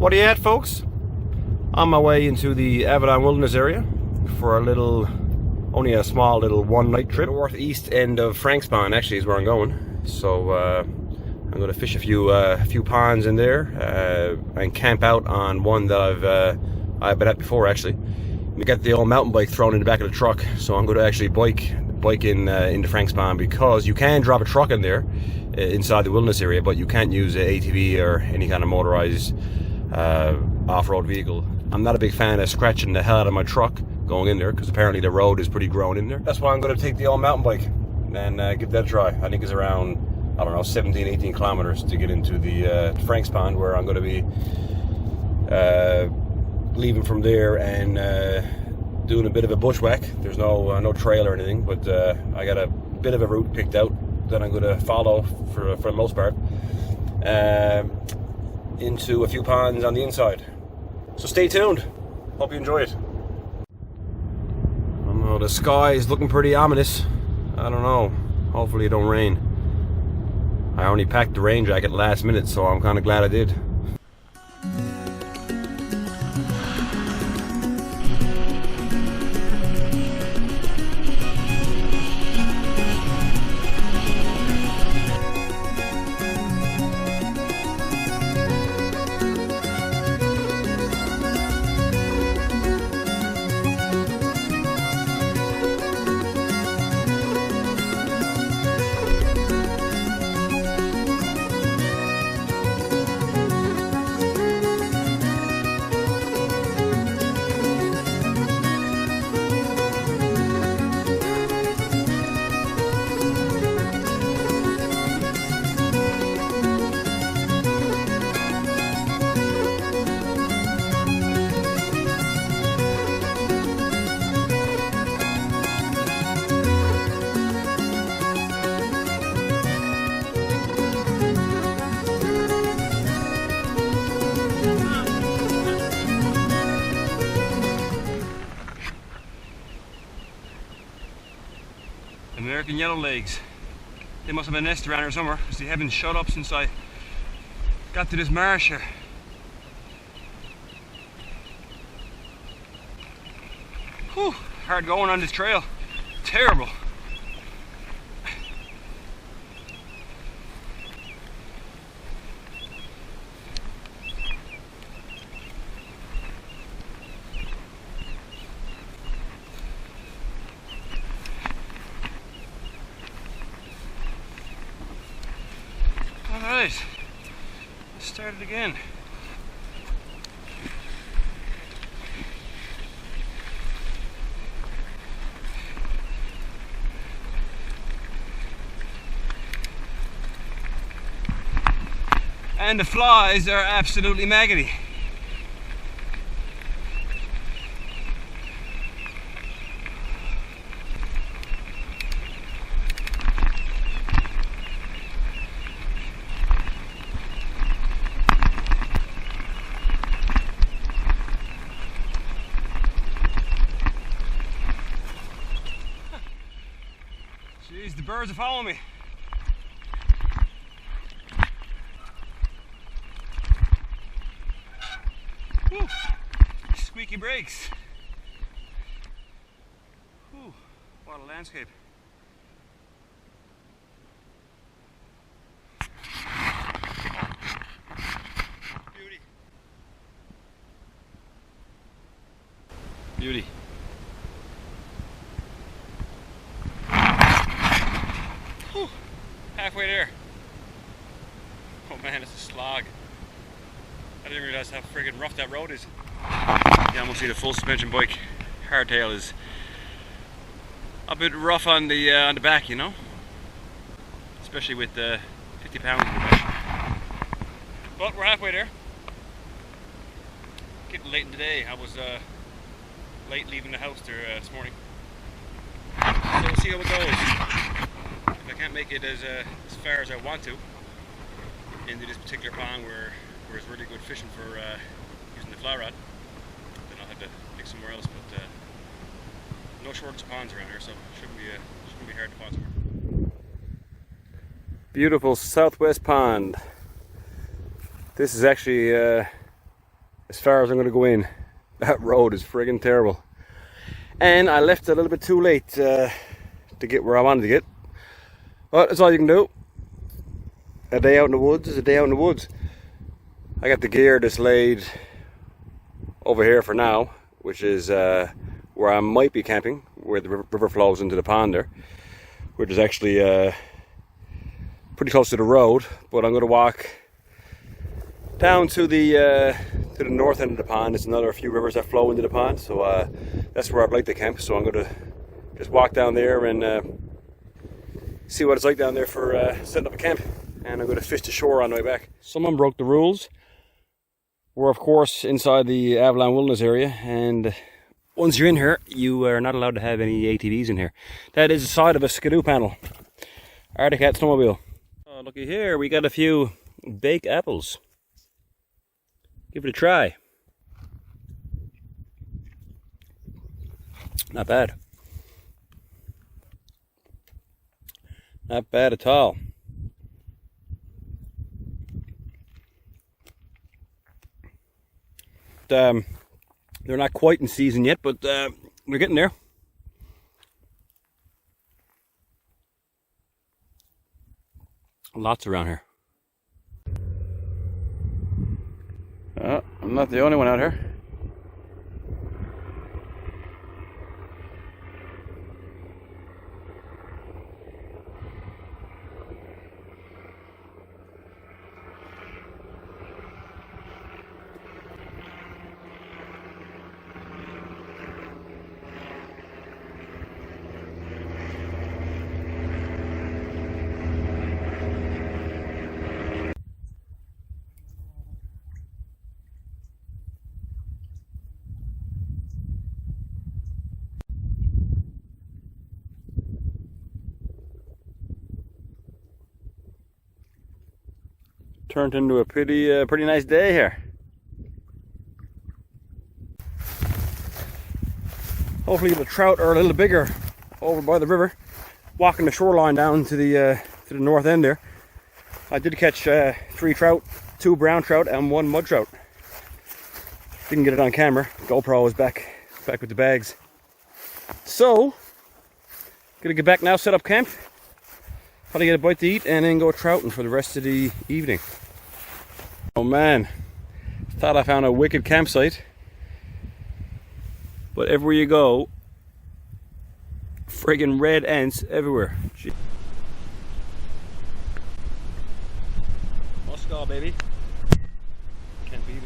What are you at, folks? On my way into the Avalon Wilderness area for only a small little one-night trip. Northeast end of Frankspawn actually is where I'm going. So I'm going to fish a few ponds in there and camp out on one that I've been at before actually. We got the old mountain bike thrown in the back of the truck, so I'm going to actually bike into Frankspawn, because you can drop a truck in there inside the wilderness area, but you can't use an ATV or any kind of motorized off-road vehicle. I'm not a big fan of scratching the hell out of my truck going in there, because apparently the road is pretty grown in there. That's why I'm going to take the old mountain bike and give that a try. I think it's around, I don't know, 17, 18 kilometers to get into the Frankspawn, where I'm going to be leaving from there and doing a bit of a bushwhack. There's no trail or anything, but I got a bit of a route picked out that I'm going to follow for the most part into a few ponds on the inside. So stay tuned. Hope you enjoy it. I don't know, the sky is looking pretty ominous. I don't know. Hopefully it don't rain. I only packed the rain jacket last minute, so I'm kind of glad I did. American yellowlegs. They must have been nested around here somewhere, because they haven't shut up since I got to this marsh here. Whew, hard going on this trail. Terrible. Alright, let's start it again. And the flies are absolutely maggoty. Jeez, the birds are following me. Whew. Squeaky brakes. Whew. What a landscape. Beauty. Beauty. Whew. Halfway there. Oh man, it's a slog. I didn't realize how friggin' rough that road is. You almost see the full suspension bike. Hardtail is a bit rough on the back, you know, especially with 50 pounds in the back. But we're halfway there. Getting late in the day. I was late leaving the house there this morning. So we'll see how it goes. If I can't make it as far as I want to into this particular pond where it's really good fishing for using the fly rod, then I'll have to pick somewhere else. But no shortage of ponds around here, so it shouldn't be hard to find somewhere. Beautiful southwest pond. This is actually as far as I'm going to go in. That road is friggin' terrible. And I left a little bit too late to get where I wanted to get. But that's all you can do. A day out in the woods is a day out in the woods. I got the gear that's laid over here for now, which is where I might be camping, where the river flows into the pond there, which is actually pretty close to the road. But I'm going to walk down to the north end of the pond. There's another few rivers that flow into the pond, so that's where I'd like to camp. So I'm going to just walk down there and see what it's like down there for setting up a camp. And I'm going to fish the shore on the way back. Someone broke the rules. We're of course inside the Avalon Wilderness area, and once you're in here, you are not allowed to have any ATVs in here. That is the side of a skidoo panel. Arctic Cat snowmobile. Oh, looky here, we got a few baked apples. Give it a try. Not bad. Not bad at all. They're not quite in season yet, but we're getting there. Lots around here. I'm not the only one out here. Turned into a pretty nice day here. Hopefully the trout are a little bigger over by the river, walking the shoreline down to the north end there. I did catch 3 trout, 2 brown trout and 1 mud trout. Didn't get it on camera. GoPro is back with the bags. So gonna get back now, set up camp, probably get a bite to eat, and then go trouting for the rest of the evening. Oh man, thought I found a wicked campsite, but everywhere you go, friggin' red ants everywhere. Gee. Moscow, baby. Can't beat it.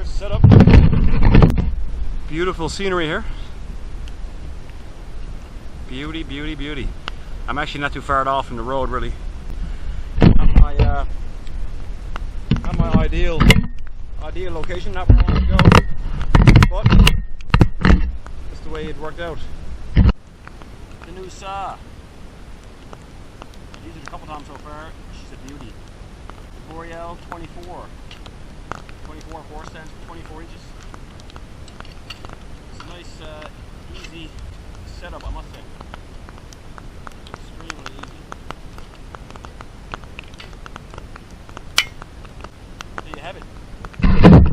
Set up. Beautiful scenery here. Beauty, beauty, beauty. I'm actually not too far off from the road, really. Not my ideal location, not where I want to go, but that's the way it worked out. The new saw. I've used it a couple times so far. She's a beauty. The Boreal 24. 24 4 cents for 24 inches. It's a nice, easy setup, I must say. Extremely easy. There you have it.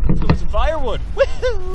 Let's go get some firewood. Woohoo!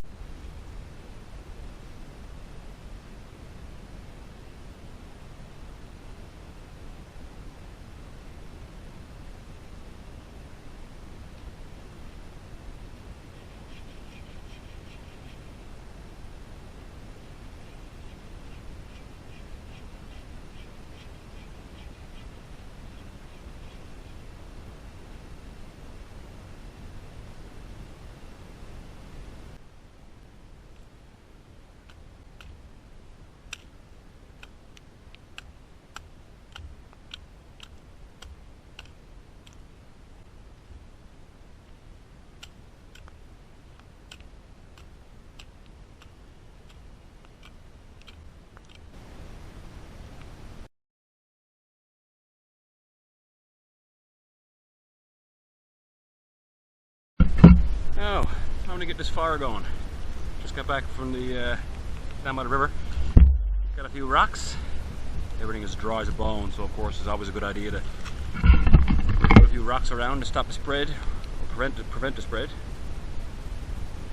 Now, time to get this fire going. Just got back from the down by the river. Got a few rocks. Everything is dry as a bone, so of course it's always a good idea to put a few rocks around to stop the spread, or prevent the spread.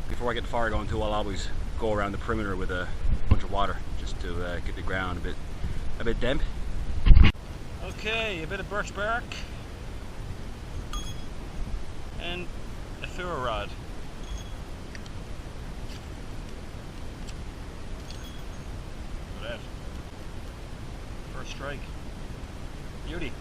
Before I get the fire going too, I'll always go around the perimeter with a bunch of water just to get the ground a bit damp. Okay, a bit of birch bark and a ferro rod. Look at that. First strike. Beauty.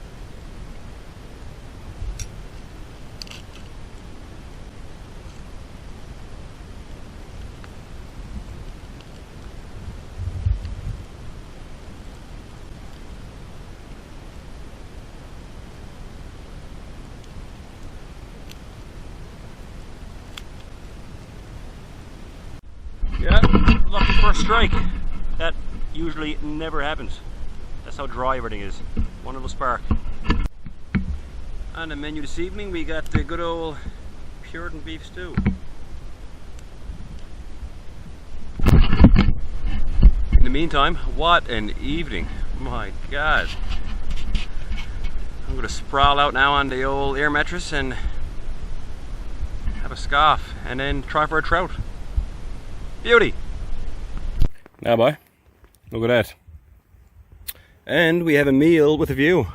Yeah, lucky first strike. That usually never happens. That's how dry everything is. One little spark. On the menu this evening we got the good old Puritan beef stew. In the meantime, what an evening. My God. I'm going to sprawl out now on the old air mattress and have a scoff and then try for a trout. Beauty! Now boy, look at that. And we have a meal with a view.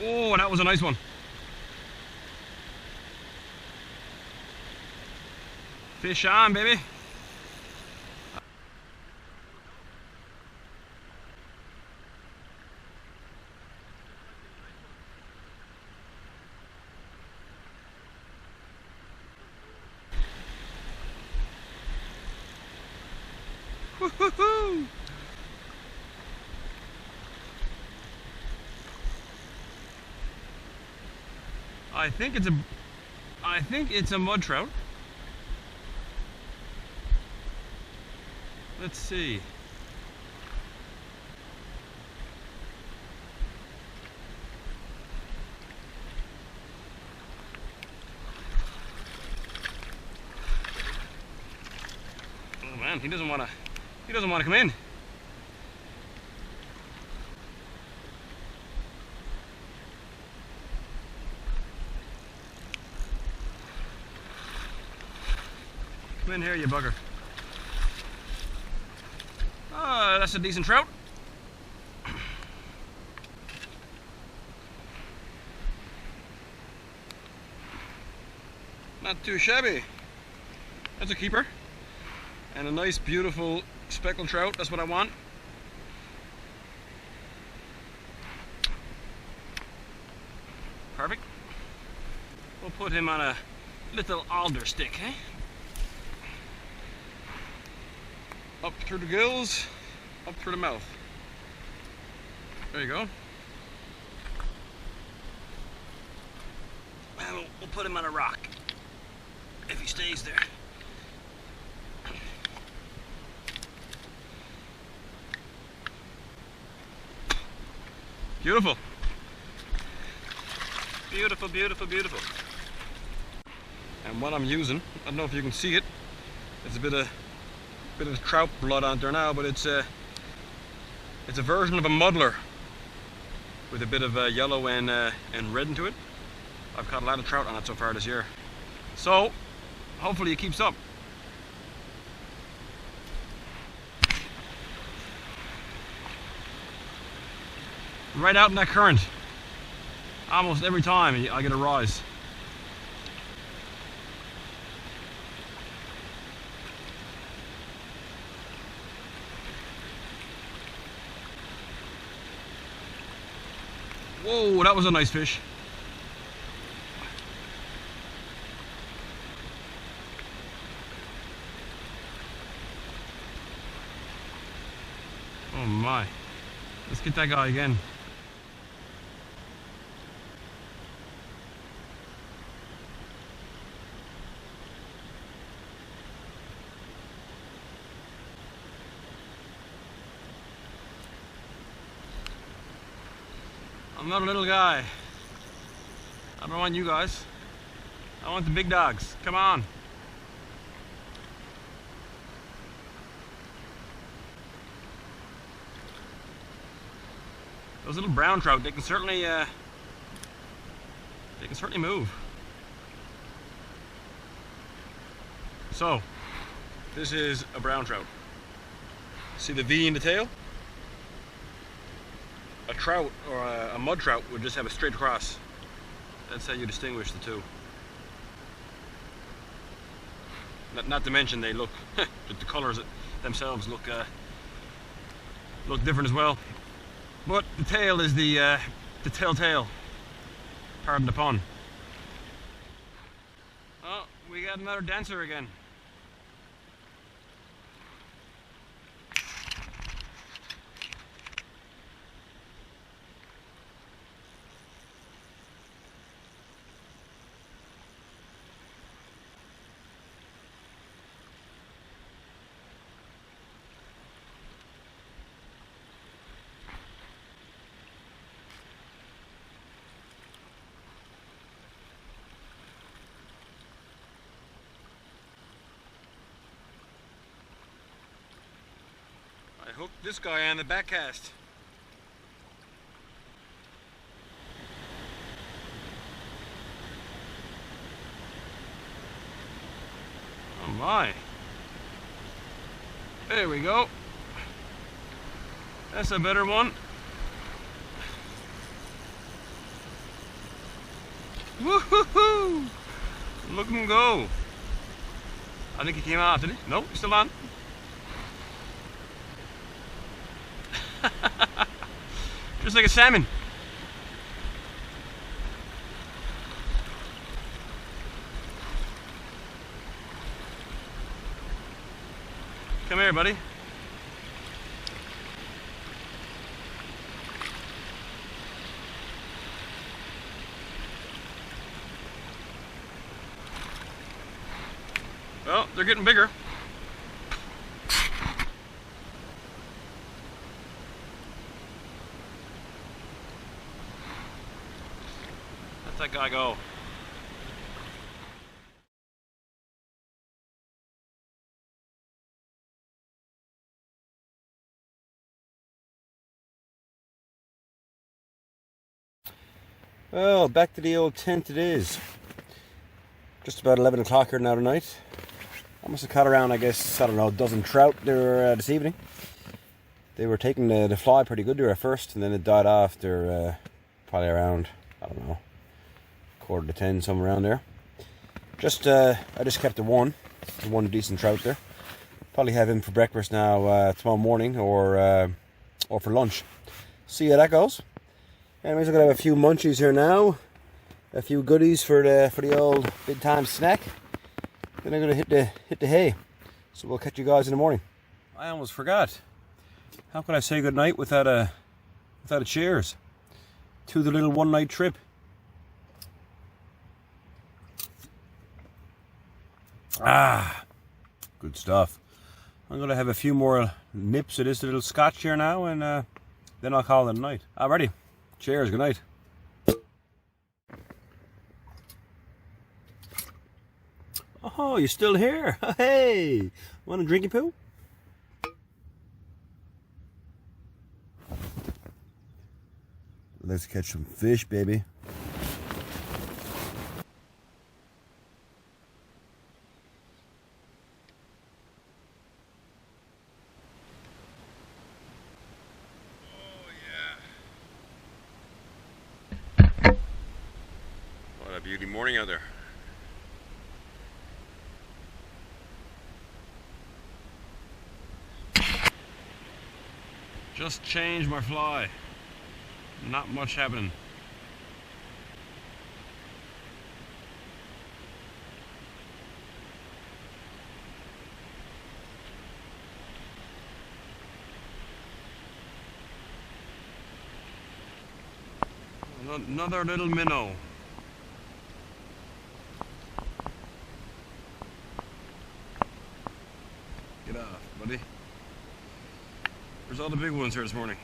Oh, that was a nice one. Fish on, baby. Woo-hoo-hoo! I think it's a mud trout. Let's see. Oh man, he doesn't want to come in. Come in here, you bugger. Ah, that's a decent trout. Not too shabby. That's a keeper. And a nice, beautiful speckled trout. That's what I want. Perfect. We'll put him on a little alder stick, eh? Up through the gills, up through the mouth. There you go. And we'll put him on a rock, if he stays there. Beautiful. Beautiful, beautiful, beautiful. And what I'm using, I don't know if you can see it, it's a bit of trout blood on there now, but it's a version of a muddler with a bit of yellow and red into it. I've caught a lot of trout on it so far this year, so hopefully it keeps up. Right out in that current, almost every time I get a rise. Whoa, that was a nice fish. Oh my. Let's get that guy again. I'm not a little guy. I don't want you guys. I want the big dogs. Come on. Those little brown trout, they can certainly move. So, this is a brown trout. See the V in the tail? A trout or a mud trout would just have a straight across. That's how you distinguish the two. Not to mention they look, the colors themselves look different as well. But the tail is the telltale. Pardon the pun. Oh, we got another dancer again. I hooked this guy on the back cast. Oh my. There we go. That's a better one. Woohoo! Look at him go. I think he came out, did he? Nope, he's still on. Just like a salmon. Come here, buddy. Well, they're getting bigger. Let that guy go. Well, back to the old tent it is. Just about 11 o'clock here now tonight. I must have caught around, I guess, I don't know, a dozen trout there this evening. They were taking the fly pretty good there at first, and then it died off. They're probably around, I don't know, 9:45, somewhere around there. I just kept the one decent trout there. Probably have him for breakfast now tomorrow morning or for lunch. See how that goes. Anyways, I'm gonna have a few munchies here now, a few goodies for the old big time snack. Then I'm gonna hit the hay. So we'll catch you guys in the morning. I almost forgot. How could I say goodnight without a cheers to the little one night trip? Ah, good stuff. I'm gonna have a few more nips of this little scotch here now, and then I'll call it a night. Alrighty. Cheers, good night. Oh, you're still here? Hey, want a drinky poo? Let's catch some fish, baby. What a beauty morning out there. Just changed my fly. Not much happening. Another little minnow. Get off, buddy. There's all the big ones here this morning.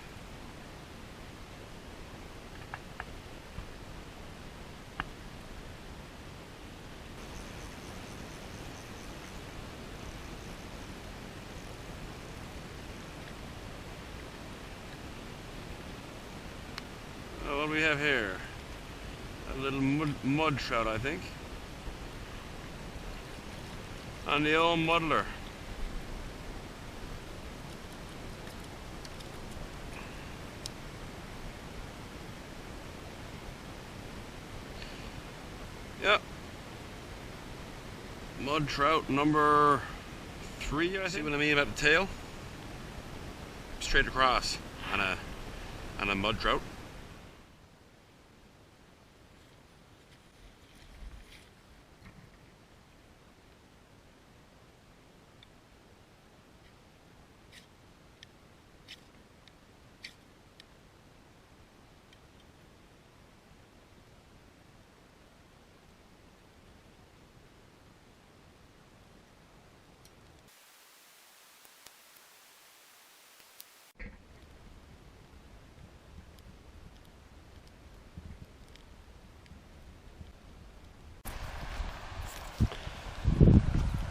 What do we have here? A little mud trout, I think. On the old muddler. Yep. Mud trout number 3, I see what I mean about the tail. Straight across on a mud trout.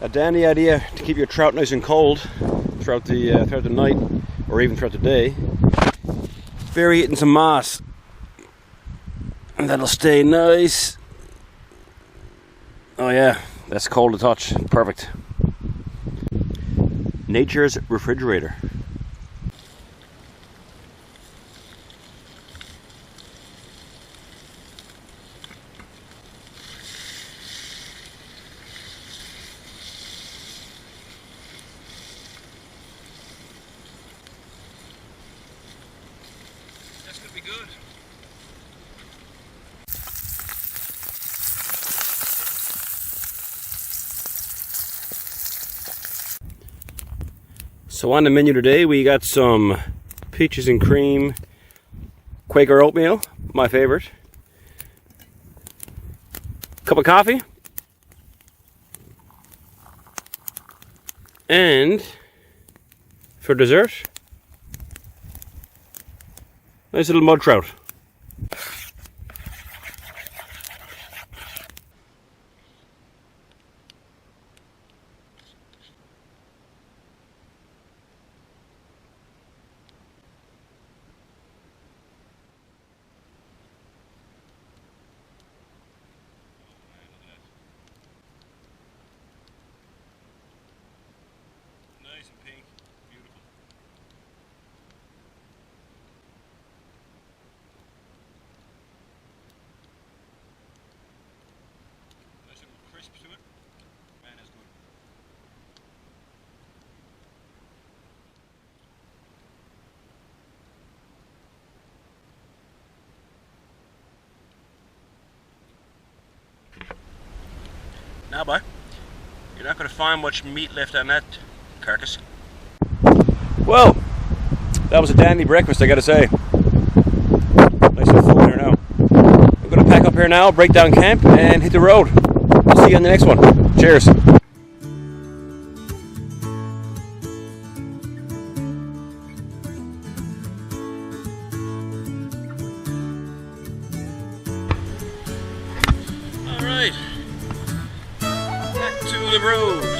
A dandy idea to keep your trout nice and cold throughout the night, or even throughout the day. Bury it in some moss, and that'll stay nice. Oh yeah, that's cold to touch. Perfect. Nature's refrigerator. That's gonna be good. So on the menu today we got some peaches and cream Quaker oatmeal, my favorite. Cup of coffee. And for dessert, nice little mud trout. Nice and pink, beautiful. Nice little crisp to it. Man, that's good. Now, boy, you're not going to find much meat left on that carcass. Well, that was a dandy breakfast, I gotta say. Nice and full here now. I'm gonna pack up here now, break down camp, and hit the road. I'll see you on the next one. Cheers. Alright, back to the road.